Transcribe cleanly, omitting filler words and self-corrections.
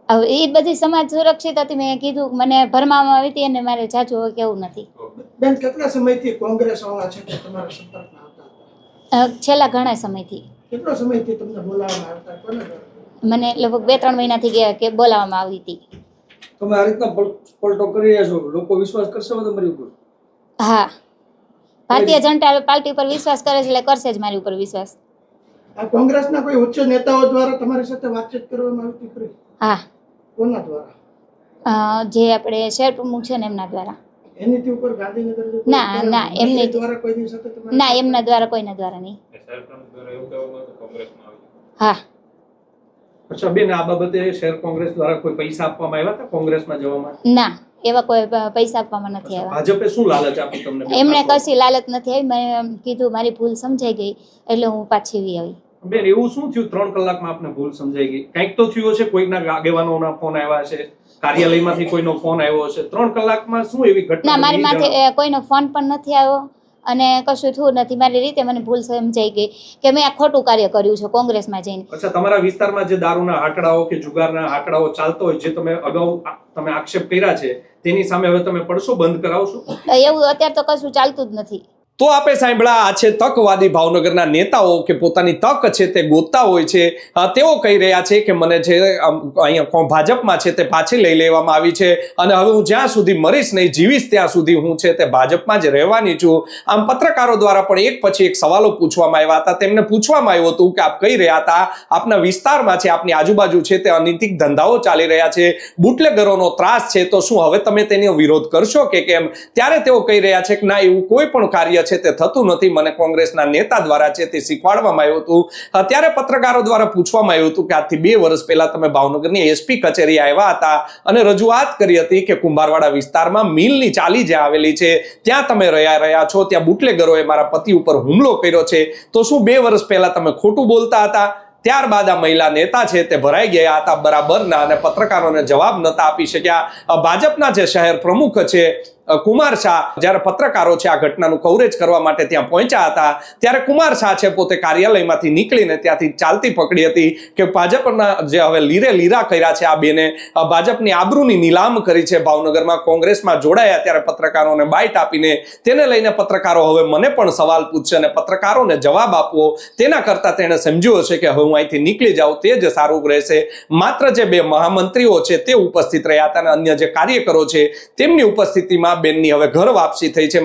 હવે એ બધી સમાજ સુરક્ષિત હતી. મેં કીધું મને ભરમામાં આવી હતી અને મારે જાજુ હવે કેવું નથી. બેન કેટલા સમયથી કોંગ્રેસ વાળા છે કે તમારા સંપર્કમાં આવતા હતા? છેલ્લા ઘણા સમયથી. કેટલો સમયથી તમને બોલાવવામાં આવતા? કોને મને લગભગ 2-3 મહિનાથી ગયા કે બોલાવવામાં આવી હતી. તમે આ રીતના પલટો કરી રહ્યા છો, લોકો વિશ્વાસ કરશે તમારી ઉપર? હા, ભારતીય જનતા પાર્ટી ઉપર વિશ્વાસ કરે છે એટલે કરશે જ મારી ઉપર વિશ્વાસ. આ કોંગ્રેસના કોઈ ઉચ્ચ નેતાઓ દ્વારા તમારી સાથે વાતચીત કરવામાં આવતી ખરી? હા. કોના દ્વારા? જે આપણે શહેર પ્રમુખ છે ને એમના દ્વારા. એની ઉપર ગાંધીનગર ના એમની દ્વારા કોઈની સાથે તમારી? ના, એમના દ્વારા કોઈના દ્વારા નહીં. હા. અચ્છા બેન, આ બાબતે શહેર કોંગ્રેસ દ્વારા કોઈ પૈસા આપવામાં આવ્યા હતા કોંગ્રેસમાં જવા માટે? ના, એવા કોઈ પૈસા આપવામાં નથી આવ્યા. ભાજપે શું લાલચ આપી તમને? એમને કશી લાલચ નથી આવી. મેં કીધું મારી ભૂલ સમજાઈ ગઈ એટલે હું પાછી આવી. બેન, એવું શું થયું 3 કલાકમાં આપને ભૂલ સમજાઈ ગઈ? કંઈક તો થયું હશે, કોઈના આગેવાનોના ફોન આવ્યા છે, કાર્યાલયમાંથી કોઈનો ફોન આવ્યો હશે. 3 કલાકમાં શું એવી ઘટના? ના, મારી માથે કોઈનો ફોન પણ નથી આવ્યો અને કશું થયું નથી. મારી રીતે મને ભૂલ સમજાઈ ગઈ કે મેં આ ખોટું કાર્ય કર્યું છે કોંગ્રેસમાં જઈને. અચ્છા, તમારા વિસ્તારમાં જે દારૂના આંકડાઓ કે જુગારના આંકડાઓ ચાલતો હોય, જે તમે અગાઉ તમે આક્ષેપ કર્યા છે, તેની સામે હવે તમે પડશો, બંધ કરાવશો? એવું અત્યારે તો કશું ચાલતું જ નથી. તો આપણે સાંભળ્યા, આ છે તકવાદી ભાવનગરના નેતાઓ કે પોતાની તક છે તે ગોતતા હોય છે. તેઓ કહી રહ્યા છે કે મને જે અહીંયા ભાજપમાં છે તે પાછી લઈ લેવામાં આવી છે અને હવે હું જ્યાં સુધી મરીશ નહીં, જીવીશ ત્યાં સુધી હું છે તે ભાજપમાં જ રહેવાની છું. આમ પત્રકારો દ્વારા પણ એક પછી એક સવાલો પૂછવામાં આવ્યા હતા. તેમને પૂછવામાં આવ્યું હતું કે આપ કહી રહ્યા હતા આપના વિસ્તારમાં છે, આપની આજુબાજુ છે તે અનૈતિક ધંધાઓ ચાલી રહ્યા છે, બુટલેગરોનો ત્રાસ છે, તો શું હવે તમે તેનો વિરોધ કરશો કે કેમ? ત્યારે તેઓ કહી રહ્યા છે કે ના, એવું કોઈ પણ કાર્ય છે તે થતું નથી. મને કોંગ્રેસના નેતા દ્વારા છે તે શીખવાડવામાં આવ્યું હતું. ત્યારે પત્રકારો દ્વારા પૂછવામાં આવ્યું હતું કે આજથી 2 વર્ષ પહેલા તમે ભાવનગરની એસપી કચેરી આવ્યા હતા અને રજૂઆત કરી હતી કે કુંભારવાડા વિસ્તારમાં મિલની ચાલી જ્યાં આવેલી છે ત્યાં તમે રહ્યા છો, ત્યાં બુટલેગરોએ મારા પતિ ઉપર હુમલો કર્યો છે. તો શું 2 વર્ષ પહેલા તમે ખોટું બોલતા હતા? ત્યારબાદ આ મહિલા નેતા છે તે ભરાઈ ગયા હતા બરાબરના અને પત્રકારોને જવાબ નતા આપી શક્યા. ભાજપના જે શહેર પ્રમુખ છે કુમાર શાહ, જ્યારે પત્રકારો છે આ ઘટનાનું કવરેજ કરવા માટે ત્યાં પહોંચ્યા હતા ત્યારે કુમાર શાહ છે પોતે કાર્યાલયમાંથી નીકળીને ત્યાંથી ચાલતી પકડી હતી કે ભાજપના જે હવે લીરા કર્યા છે આ બેને, ભાજપની આબરૂની નીલામ કરી છે. ભાવનગરમાં કોંગ્રેસમાં જોડાયા ત્યારે પત્રકારોને બાઇટ આપીને તેને લઈને પત્રકારો હવે મને પણ સવાલ પૂછશે અને પત્રકારોને જવાબ આપવો તેના કરતાં તેણે સમજ્યું હશે કે હવે હું અહીંથી નીકળી જાઉં તે જ સારું રહેશે. માત્ર જે 2 મહામંત્રીઓ છે તે ઉપસ્થિત રહ્યા હતા અને અન્ય જે કાર્યકરો છે તેમની ઉપસ્થિતિમાં બેનની હવે ઘર વાપસી થઈ છે.